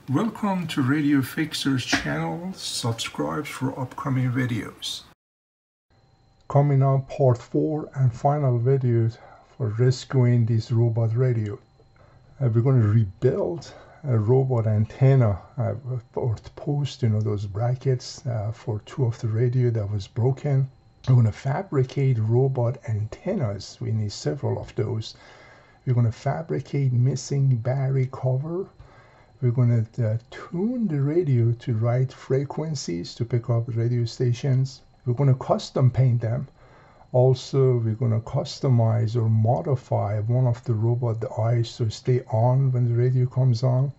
Welcome to Radio Fixer's channel. Subscribe for upcoming videos. Coming up, part 4 and final video for rescuing this robot radio. We're going to rebuild a robot antenna or post, those brackets for 2 of the radio that was broken. We're going to fabricate robot antennas. We need several of those. We're going to fabricate missing battery cover. We're going to tune the radio to right frequencies to pick up radio stations. We're going to custom paint them. Also, we're going to customize or modify one of the robot eyes to stay on when the radio comes on.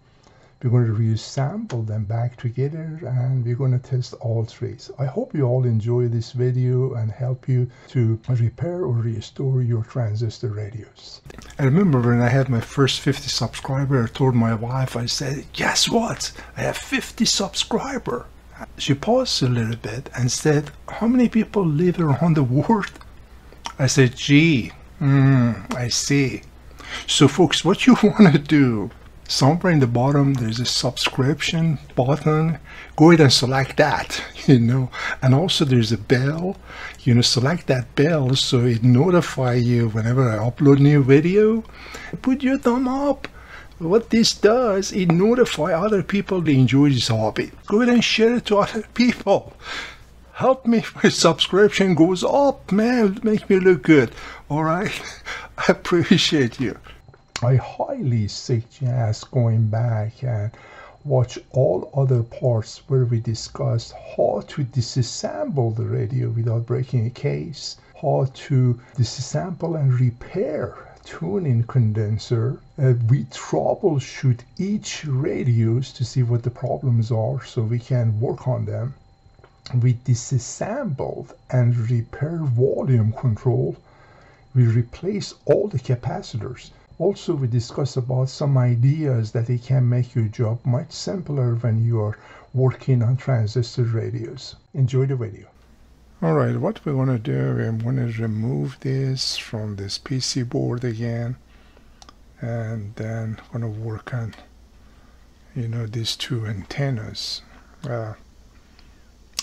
We're going to reassemble them back together, and we're going to test all 3. I hope you all enjoy this video and help you to repair or restore your transistor radios. I remember when I had my first 50 subscribers, I told my wife, I said, guess what? I have 50 subscribers. She paused a little bit and said, how many people live around the world? I said, gee, I see. So folks, what you want to do, somewhere in the bottom there's a subscription button. Go ahead and select that, and also there's a bell. Select that bell so it notify you whenever I upload new video. Put your thumb up. What this does, it notify other people they enjoy this hobby. Go ahead and share it to other people. Help me if my subscription goes up, man. Make me look good. All right. I appreciate you. I highly suggest going back and watch all other parts where we discussed how to disassemble the radio without breaking a case, how to disassemble and repair tuning condenser. We troubleshoot each radios to see what the problems are so we can work on them. We disassembled and repair volume control. We replace all the capacitors. Also, we discuss about some ideas that it can make your job much simpler when you are working on transistor radios. Enjoy the video. Alright, what we want to do, I'm going to remove this from this PC board again, and then I'm going to work on, these 2 antennas.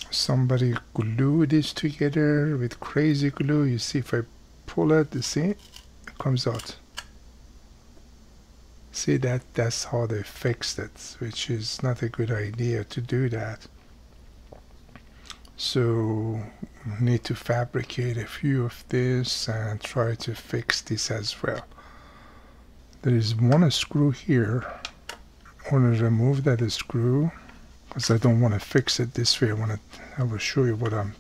Somebody glued this together with crazy glue. You see, if I pull it, you see, it comes out. See, that's how they fixed it, which is not a good idea to do that. So need to fabricate a few of this and try to fix this as well. There is one screw here. I want to remove that screw because I don't want to fix it this way. I will show you what I'm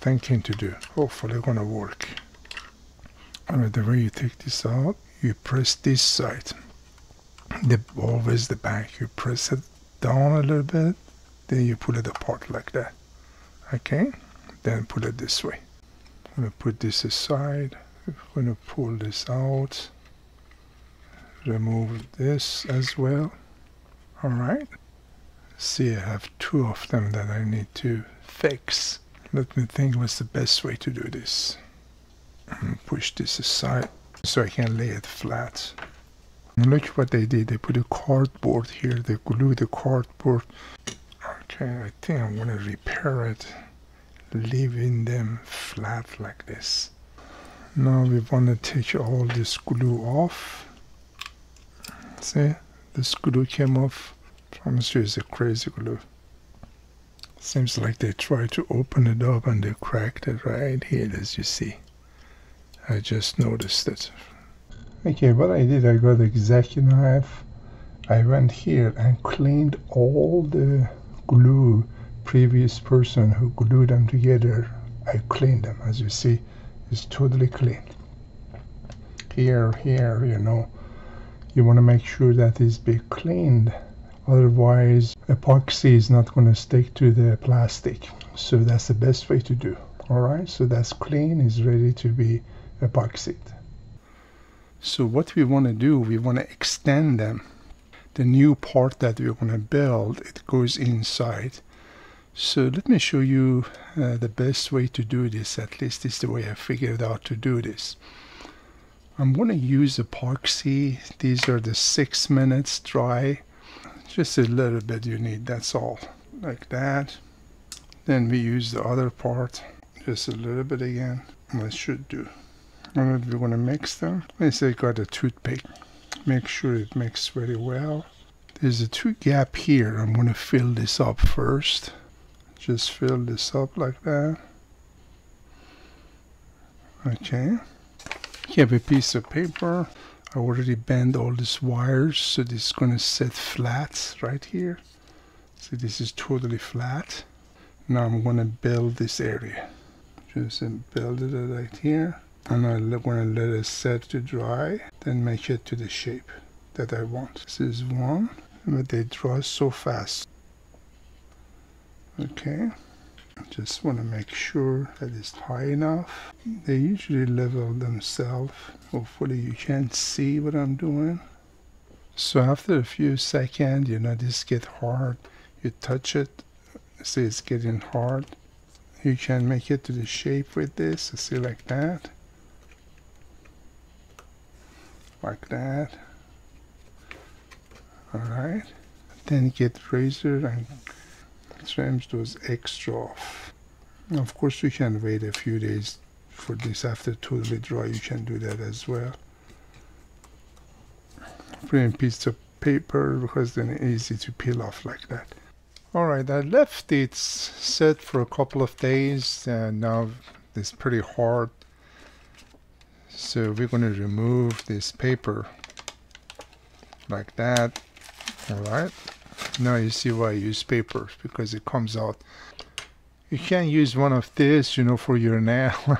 thinking to do. Hopefully it's going to work. Alright, the way you take this out, you press this side. Always the back. You press it down a little bit, then you pull it apart like that. Okay, then pull it this way. I'm going to put this aside. I'm going to pull this out. Remove this as well. Alright. See, I have 2 of them that I need to fix. Let me think what's the best way to do this. Push this aside so I can lay it flat. Look what they did. They put a cardboard here. They glued the cardboard. Okay, I think I'm going to repair it, leaving them flat like this. Now we want to take all this glue off. See, this glue came off. I promise you it's a crazy glue. Seems like they tried to open it up and they cracked it right here, as you see. I just noticed it. Okay, what I did, I got an X-Acto knife. I went here and cleaned all the glue. Previous person who glued them together, I cleaned them. As you see, it's totally clean. Here, you want to make sure that it's be cleaned. Otherwise, epoxy is not going to stick to the plastic. So that's the best way to do. Alright, so that's clean, is ready to be epoxied. So what we want to do, we want to extend them. The new part that we're going to build, it goes inside. So let me show you the best way to do this. At least this is the way I figured out to do this. I'm going to use epoxy. These are the 6 minutes dry. Just a little bit you need, that's all. Like that. Then we use the other part. Just a little bit again. That should do. And we're going to mix them. Let's say I got a toothpick. Make sure it mixes very well. There's a 2 gap here. I'm going to fill this up first. Just fill this up like that. Okay. You have a piece of paper. I already bent all these wires, so this is going to sit flat right here. So this is totally flat. Now I'm going to build this area. Just build it right here. And I'm going to let it set to dry. Then make it to the shape that I want. This is one. But they dry so fast. Okay. Just want to make sure that it's high enough. They usually level themselves. Hopefully you can see what I'm doing. So after a few seconds, you know, this gets hard. You touch it, see it's getting hard. You can make it to the shape with this. See, like that. Like that. Alright. Then get razor and trims those extra off. Of course, you can wait a few days for this. After totally dry, you can do that as well. Put in a piece of paper because then it's easy to peel off like that. Alright, I left it set for a couple of days and now it's pretty hard. So we're going to remove this paper like that. Alright. Now you see why I use paper, because it comes out. You can use one of this, you know, for your nail.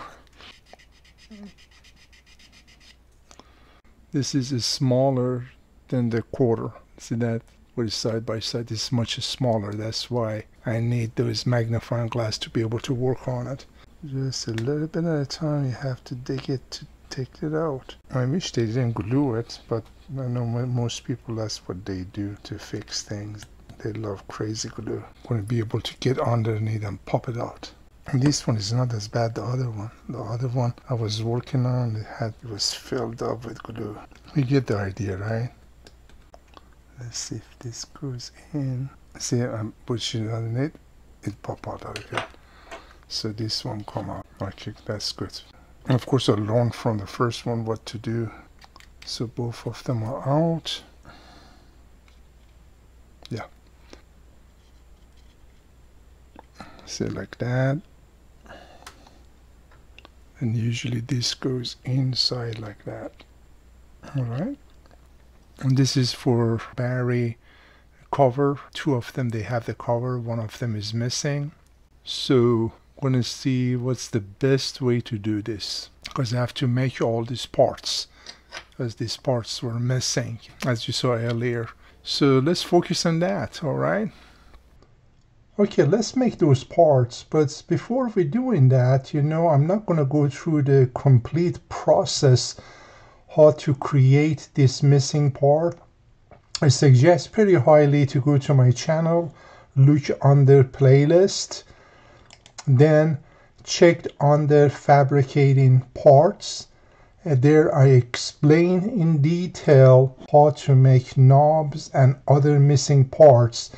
This is smaller than the quarter. See that? With side by side, this is much smaller. That's why I need those magnifying glass to be able to work on it. Just a little bit at a time. You have to dig it to take it out. I wish they didn't glue it, but I know most people, that's what they do to fix things. They love crazy glue. I'm going to be able to get underneath and pop it out. And this one is not as bad the other one. The other one I was working on, it was filled up with glue. You get the idea, right? Let's see if this goes in. See, I'm pushing it on it. It pop out again. So this one come out. Okay, that's good. And of course, I learned from the first one what to do. So both of them are out. Yeah. See, like that. And usually this goes inside like that. Alright. And this is for Barry cover. 2 of them, they have the cover. 1 of them is missing. So I'm going to see what's the best way to do this. Because I have to make all these parts. Because these parts were missing, as you saw earlier. So let's focus on that, alright? Okay, let's make those parts, but before we're doing that, you know, I'm not going to go through the complete process how to create this missing part. I suggest pretty highly to go to my channel, look under playlist, then check under fabricating parts. There I explain in detail how to make knobs and other missing parts.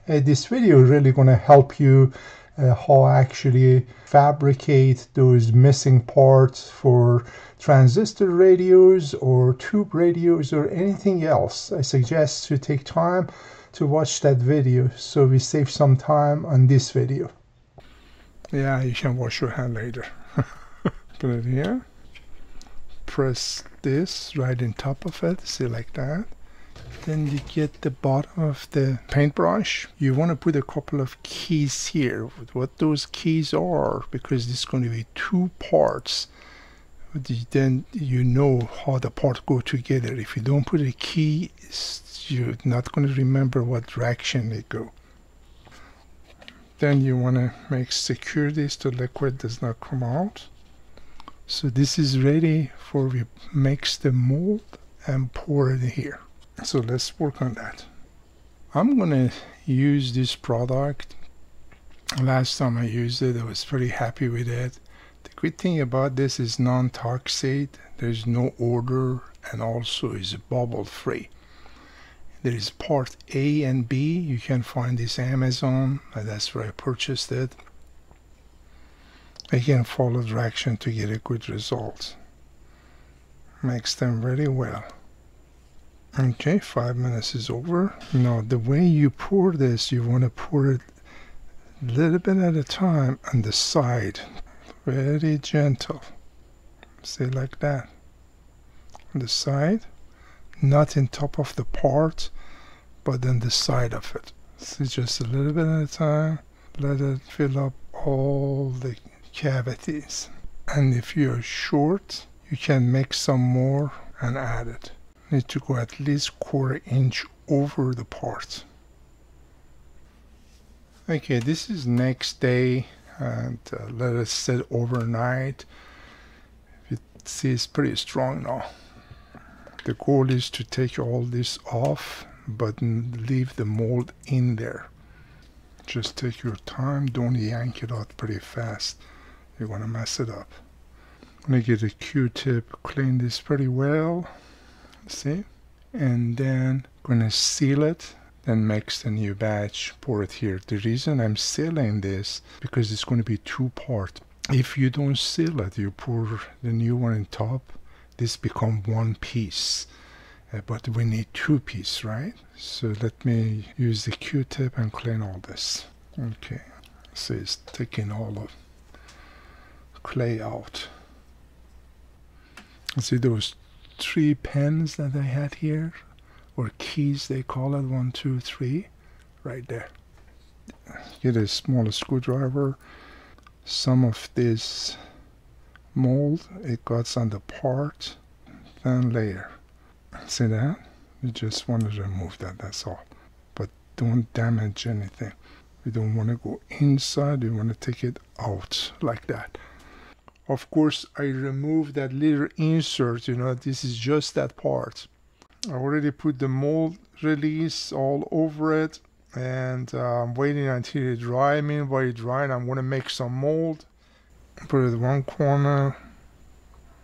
This video is really going to help you how actually fabricate those missing parts for transistor radios or tube radios or anything else. I suggest to take time to watch that video so we save some time on this video. Yeah, you can wash your hand later. Put it here. Press this right on top of it, see, like that. Then you get the bottom of the paintbrush. You want to put a couple of keys here with what those keys are, because this is going to be 2 parts. Then you know how the parts go together. If you don't put a key, you're not going to remember what direction they go. Then you want to make secure this so liquid does not come out. So this is ready for we mix the mold and pour it here. So let's work on that. I'm gonna use this product. Last time I used it, I was pretty happy with it. The good thing about this is non-toxic. There's no odor and also is bubble free. There is part A and B. You can find this Amazon. That's where I purchased it. Again, follow direction to get a good result. Makes them very well. Okay, 5 minutes is over. Now, the way you pour this, you want to pour it a little bit at a time on the side. Very gentle. See, like that. On the side. Not in top of the part, but on the side of it. See, just a little bit at a time. Let it fill up all the cavities. And if you're short, you can make some more and add it. Need to go at least 1/4 inch over the part. Okay, this is next day, and let it sit overnight. You see, it's pretty strong now. The goal is to take all this off, but leave the mold in there. Just take your time. Don't yank it out pretty fast. You're gonna mess it up. I'm gonna get a Q-tip, clean this pretty well. See, and then gonna seal it, then mix the new batch, pour it here. The reason I'm sealing this because it's going to be 2-part. If you don't seal it, you pour the new one on top, this become 1 piece, but we need 2 pieces, right? So let me use the Q-tip and clean all this. Okay, so it's taking all of clay out. See those 3 pens that I had here, or keys they call it, 1, 2, 3, right there. Get a small screwdriver. Some of this mold, it got on the part, thin layer. See that? You just want to remove that, that's all. But don't damage anything. We don't want to go inside, we want to take it out like that. Of course, I removed that little insert, you know, this is just that part. I already put the mold release all over it, and I'm waiting until it dry. Meanwhile it dries, I'm going to make some mold. Put it in one corner.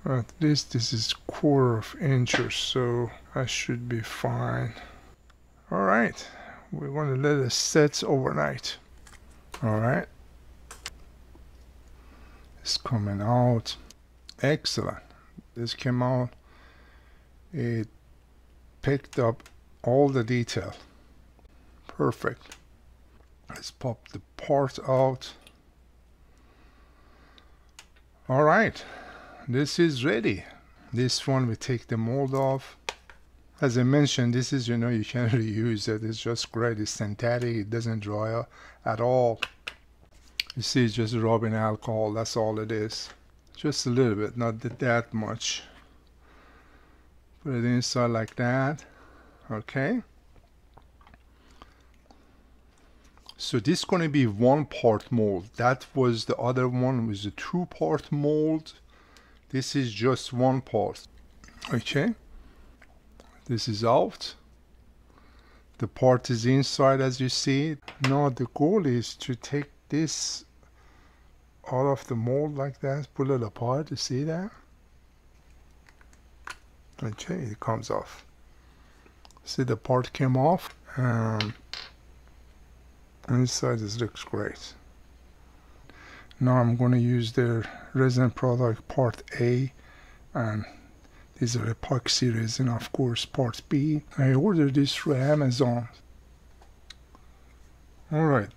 At least this is 1/4 inch or so. I should be fine. Alright, we want to let it set overnight. Alright. It's coming out. Excellent. This came out. It picked up all the detail. Perfect. Let's pop the part out. Alright. This is ready. This one we take the mold off. As I mentioned, this is, you know, you can reuse it. It's just great. It's synthetic. It doesn't dry out at all. You see, it's just rubbing alcohol, that's all it is. Just a little bit, not that much. Put it inside like that. Okay. So this is going to be 1-part mold. That was the other one, was a 2-part mold. This is just 1 part. Okay. This is out. The part is inside, as you see. Now the goal is to take this out of the mold like that, pull it apart. You see that? Okay, it comes off. See, the part came off. Inside this looks great. Now I'm going to use the resin product part A, and these are epoxy resin, of course, part B. I ordered this through Amazon. Alright,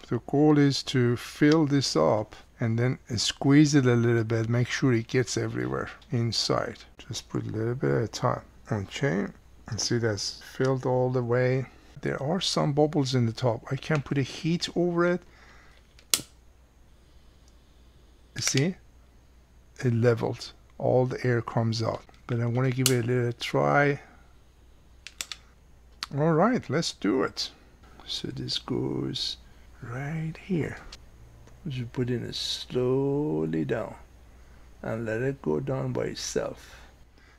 the goal is to fill this up and then squeeze it a little bit, make sure it gets everywhere inside. Just put a little bit at a time. Okay, and see that's filled all the way. There are some bubbles in the top. I can put a heat over it. See? It leveled. All the air comes out. But I want to give it a little try. Alright, let's do it. So this goes right here. Just put it slowly down and let it go down by itself.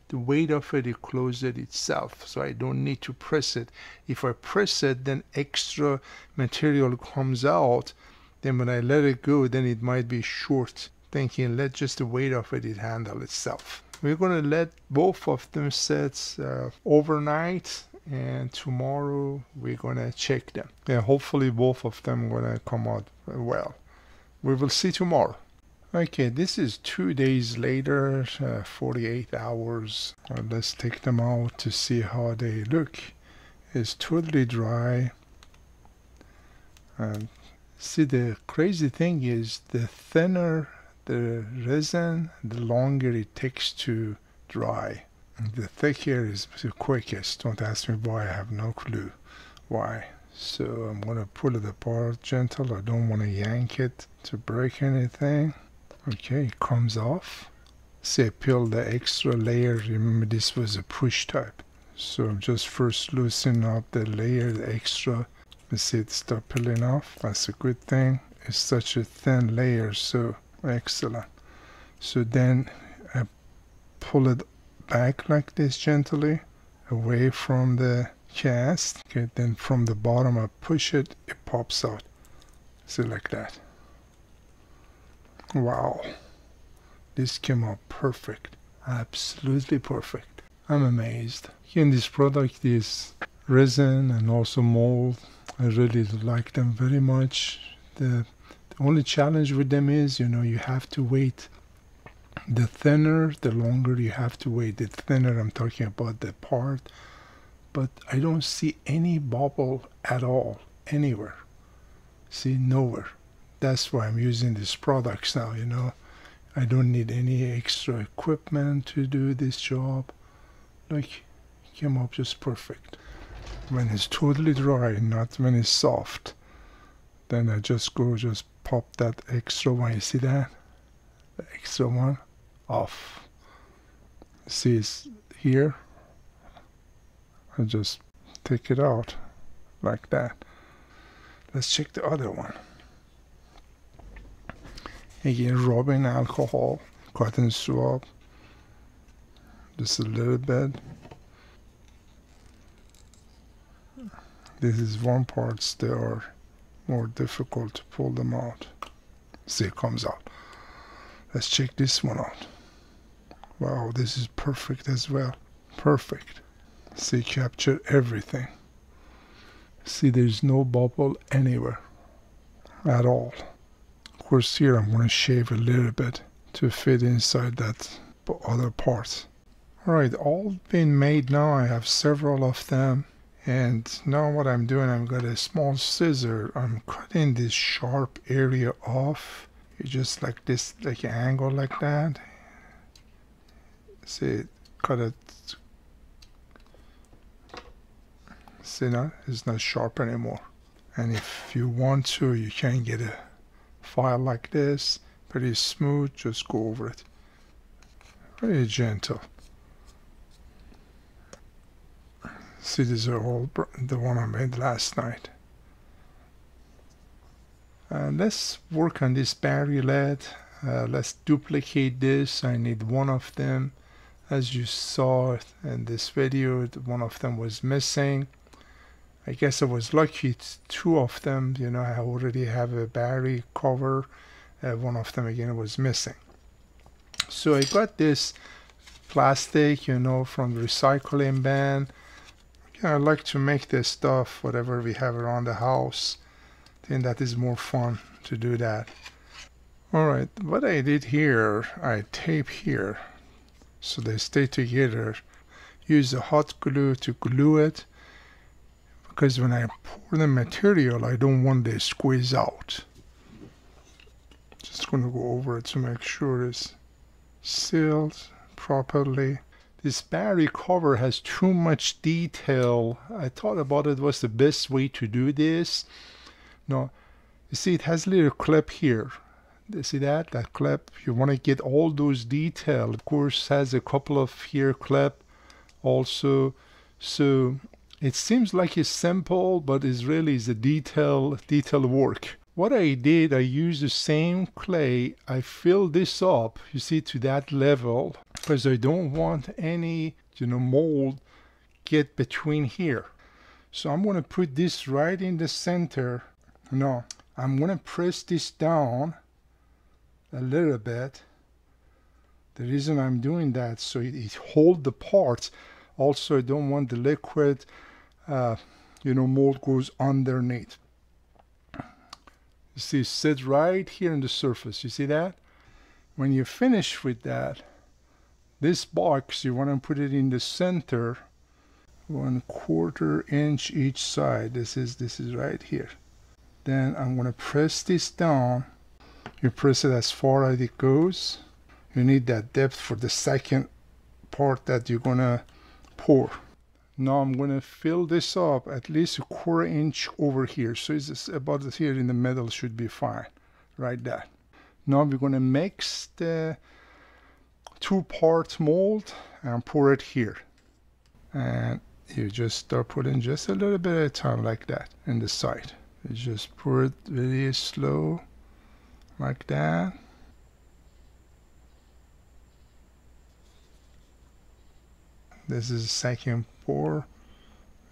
The weight of it, it closes itself, so I don't need to press it. If I press it, then extra material comes out. Then when I let it go, then it might be short. Thinking, let just the weight of it handle itself. We're going to let both of them set overnight, and tomorrow we're gonna check them. Yeah, hopefully both of them gonna come out well. We will see tomorrow. Okay, this is 2 days later, 48 hours. Let's take them out to see how they look. It's totally dry. And see, the crazy thing is, the thinner the resin, the longer it takes to dry. The thicker is the quickest. Don't ask me why, I have no clue why. So I'm going to pull it apart gentle. I don't want to yank it to break anything. Okay, it comes off. See, I peeled the extra layer. Remember, this was a push type. So I'm just first loosening up the layer, the extra. You see it start peeling off. That's a good thing. It's such a thin layer, so excellent. So then I pull it back like this gently, away from the cast. Okay, then from the bottom I push it, it pops out. See, like that. Wow, this came out perfect, absolutely perfect. I'm amazed. Again, this product is resin and also mold. I really like them very much. The only challenge with them is, you have to wait. The thinner, the longer you have to wait. The thinner, I'm talking about the part. But I don't see any bubble at all, anywhere. See, nowhere. That's why I'm using these products now, I don't need any extra equipment to do this job. Like, it came up just perfect. When it's totally dry, not when it's soft, then I just pop that extra one. You see that? The extra one off. See, it's here. I just take it out like that. Let's check the other one. Again, rubbing alcohol, cotton swab, just a little bit. This is one parts that are more difficult to pull them out. See, it comes out. Let's check this one out. Wow, this is perfect as well. Perfect. See, capture everything. See, there's no bubble anywhere at all. Of course, here I'm going to shave a little bit to fit inside that other part. Alright, all been made now. I have several of them. And now what I'm doing, I've got a small scissor. I'm cutting this sharp area off. You just like this, like an angle like that. See, cut it. See, now it's not sharp anymore. And if you want to, you can get a file like this, pretty smooth. Just go over it. Very gentle. See, these are all the one I made last night. Let's work on this barrier LED. Let's duplicate this. I need one of them. As you saw in this video, one of them was missing. I guess I was lucky. It's two of them. I already have a barrier cover. One of them again was missing. So I got this plastic, from the recycling bin. I like to make this stuff, whatever we have around the house. I think that is more fun to do that. Alright, what I did here, I tape here so they stay together. Use a hot glue to glue it, because when I pour the material, I don't want it to squeeze out. Just going to go over it to make sure it's sealed properly. This barrier cover has too much detail. I thought about it was the best way to do this. No, you see it has a little clip here. You see that? That clip, you want to get all those details. Of course, has a couple of here clip also. So it seems like it's simple, but it's really is a detail work. What I did, I used the same clay. I filled this up, you see, to that level, because I don't want any, mold get between here. So I'm going to put this right in the center. No, I'm going to press this down a little bit. The reason I'm doing that, so it holds the parts. Also, I don't want the liquid mold goes underneath. You see, sit right here on the surface. You see that? When you finish with that, this box, you want to put it in the center, 1/4 inch each side. This is right here. Then I'm going to press this down. You press it as far as it goes. You need that depth for the second part that you're going to pour. Now I'm going to fill this up at least 1/4 inch over here. So it's about here in the middle should be fine. Right there. Now we're going to mix the 2-part mold and pour it here. And you just start putting just a little bit at a time like that in the side. You just pour it really slow like that. This is the second pour.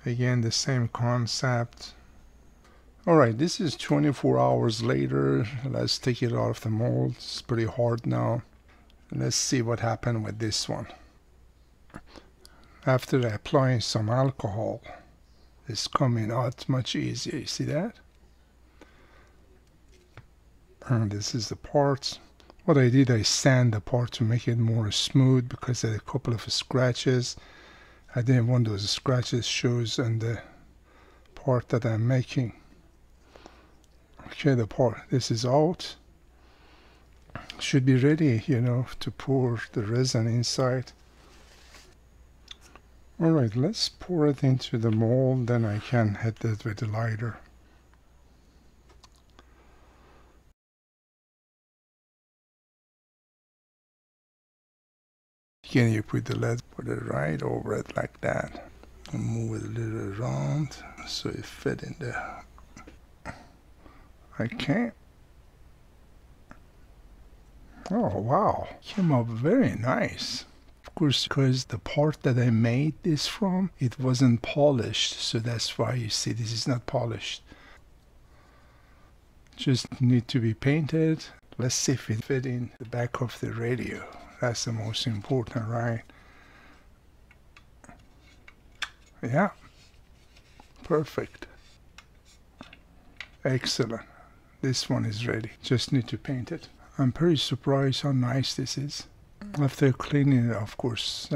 Again, the same concept. Alright, this is 24 hours later. Let's take it out of the mold. It's pretty hard now. Let's see what happened with this one. After applying some alcohol, it's coming out much easier. You see that? And this is the parts. What I did, I sand the part to make it more smooth because there are a couple of scratches. I didn't want those scratches shows on the part that I'm making. Okay, the part, this is out. Should be ready, to pour the resin inside. Alright, let's pour it into the mold, then I can hit it with the lighter. Again, you put the lead, put it right over it like that. And move it a little around so it fit in there. Okay. Oh wow, came up very nice. Of course, because the part that I made this from, it wasn't polished, so that's why you see this is not polished. Just need to be painted. Let's see if it fit in the back of the radio. That's the most important, right? Yeah, perfect. Excellent. This one is ready. Just need to paint it. I'm pretty surprised how nice this is. After cleaning it, of course,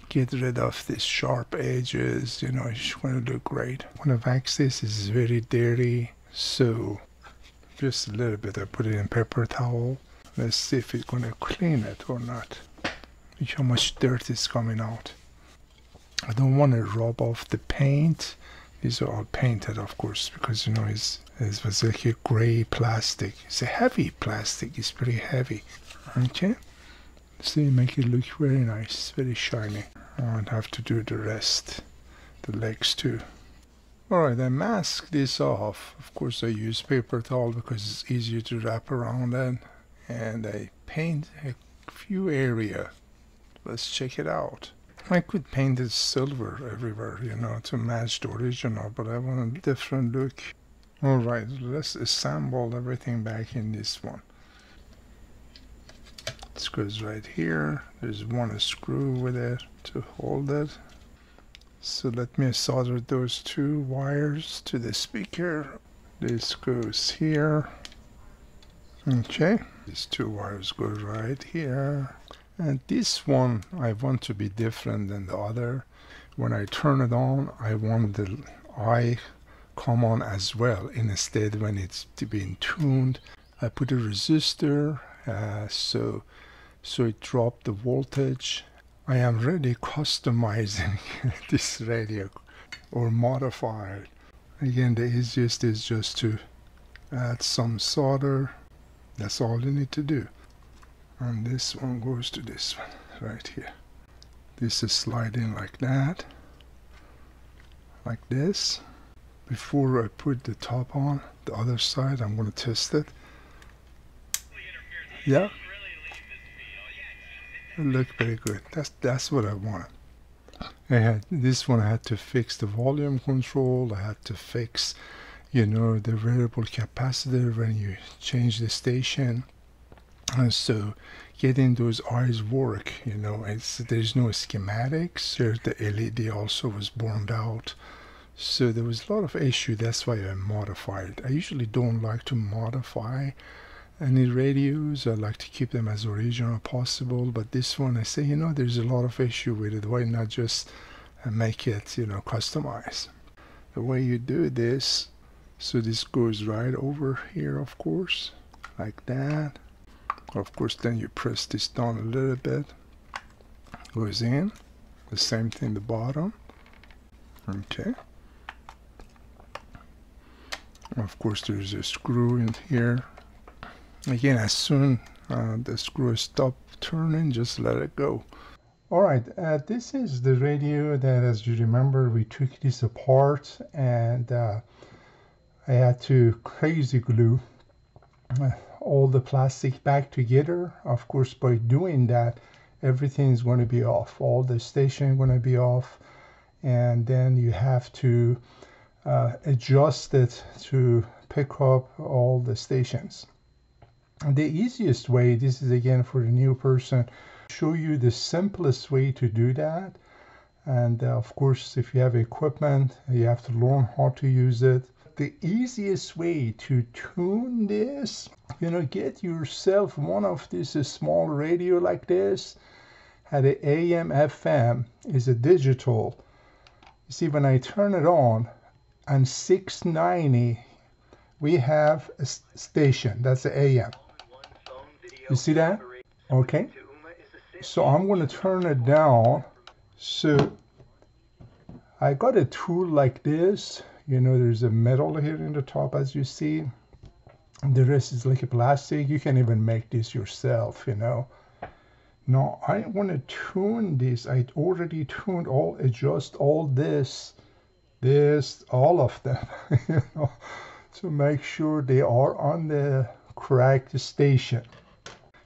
get rid of these sharp edges, it's going to look great. When I wax this, it's very dirty, so just a little bit. I put it in paper towel. Let's see if it's going to clean it or not. Look how much dirt is coming out. I don't want to rub off the paint. These are all painted, of course, because it was like a gray plastic. It's a heavy plastic. It's pretty heavy. Okay. See, make it look very nice, very shiny. I'll have to do the rest, the legs too. Alright, I mask this off. Of course, I use paper towel because it's easier to wrap around it. And I paint a few areas. Let's check it out. I could paint it silver everywhere, to match the original, but I want a different look. Alright, let's assemble everything back in this one. This goes right here. There's one screw with it to hold it. So let me solder those 2 wires to the speaker. This goes here. Okay, these 2 wires go right here. And this one I want to be different than the other. When I turn it on, I want the eye come on as well. Instead, when it's being tuned, I put a resistor so it dropped the voltage. I am really customizing this radio or modify it. Again, the easiest is just to add some solder. That's all you need to do. And this one goes to this one right here. This is sliding like that, like this. Before I put the top on the other side, I'm going to test it. Yeah, it looked very good. That's what I wanted. This one I had to fix the volume control. I had to fix, the variable capacitor when you change the station. And so getting those eyes work, there's no schematics. Here the LED also was burned out. So there was a lot of issue, that's why I modified. I usually don't like to modify any radios. I like to keep them as original possible, but this one I say, you know, there's a lot of issue with it. Why not just make it, you know, customized? The way you do this, so this goes right over here, of course, like that. Of course, then you press this down a little bit, goes in. The same thing the bottom. Okay. Of course, there's a screw in here. Again, as soon the screw stops turning, just let it go. Alright, this is the radio that, as you remember, we took this apart, and I had to crazy glue all the plastic back together. Of course, by doing that, everything's going to be off. All the station going to be off, and then you have to adjust it to pick up all the stations. And the easiest way, this is again for a new person, show you the simplest way to do that. And of course, if you have equipment, you have to learn how to use it. The easiest way to tune this, you know, get yourself one of these small radio like this. Had an AM FM, is a digital. You see, when I turn it on, and 690, we have a station. That's the AM. You see that? Okay. So I'm going to turn it down. So I got a tool like this. You know, there's a metal here in the top, as you see. And the rest is like a plastic. You can even make this yourself, you know. Now I want to tune this. I already tuned all, adjust all this, all of them, you know, to make sure they are on the correct station.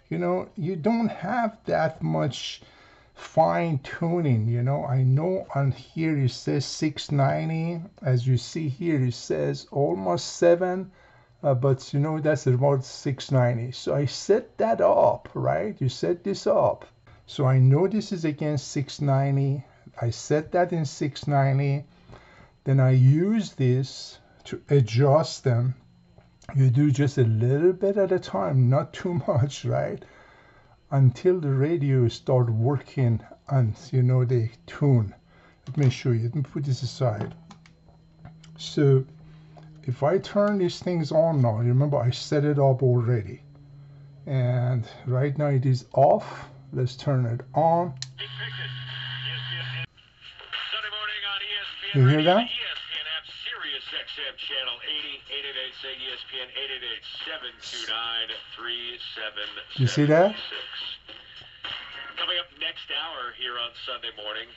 You know, you don't have that much fine tuning, you know. I know on here it says 690. As you see here, it says almost 7. But you know, that's about 690. So I set that up, right? You set this up. So I know this is against 690. I set that in 690. Then I use this to adjust them. You do just a little bit at a time, not too much, right? Until the radio start working and, you know, they tune. Let me show you. Let me put this aside. So if I turn these things on now, remember I set it up already. And right now it is off. Let's turn it on. You hear that? ESPN app, Sirius XM channel 80, 888 ESPN 888-729-3776. You see that? Coming up next hour here on Sunday morning,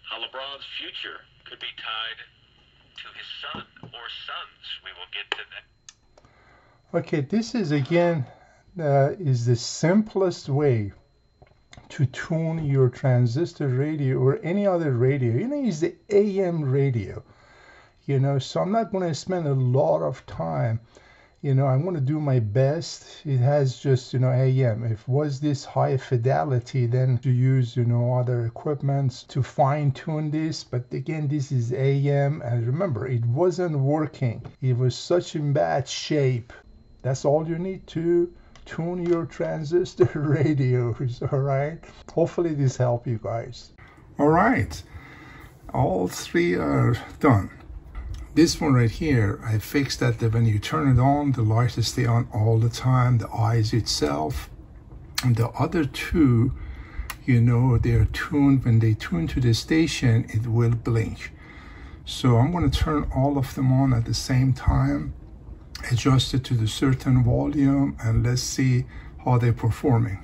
how LeBron's future could be tied to his son or sons. We will get to that. Okay, this is again is the simplest way to tune your transistor radio or any other radio. You know, it's the AM radio. You know, so I'm not going to spend a lot of time. You know, I'm going to do my best. It has just, you know, AM. If was this high fidelity, then to use, you know, other equipments to fine tune this. But again, this is AM. And remember, it wasn't working. It was such in bad shape. That's all you need to tune your transistor radios, all right? Hopefully this helped you guys. All right. All three are done. This one right here, I fixed that when you turn it on, the light will stay on all the time, the eyes itself. And the other two, you know, they're tuned. When they tune to the station, it will blink. So I'm going to turn all of them on at the same time, adjust it to the certain volume, and let's see how they're performing.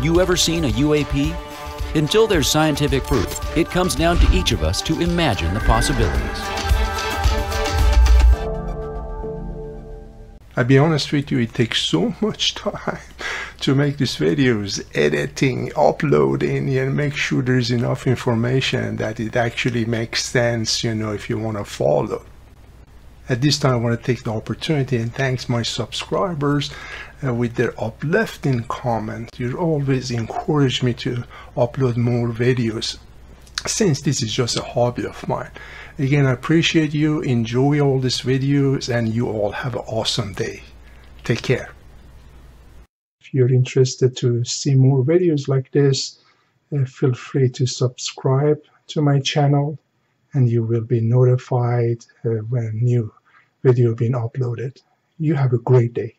you ever seen a UAP? Until there's scientific proof, it comes down to each of us to imagine the possibilities. I'll be honest with you, it takes so much time to make these videos, editing, uploading, and make sure there's enough information that it actually makes sense, you know, if you want to follow. At this time, I want to take the opportunity and thank my subscribers with their uplifting comments. You always encourage me to upload more videos, since this is just a hobby of mine. Again, I appreciate you. Enjoy all these videos, and you all have an awesome day. Take care. If you're interested to see more videos like this, feel free to subscribe to my channel, and you will be notified when a new video being uploaded. You have a great day.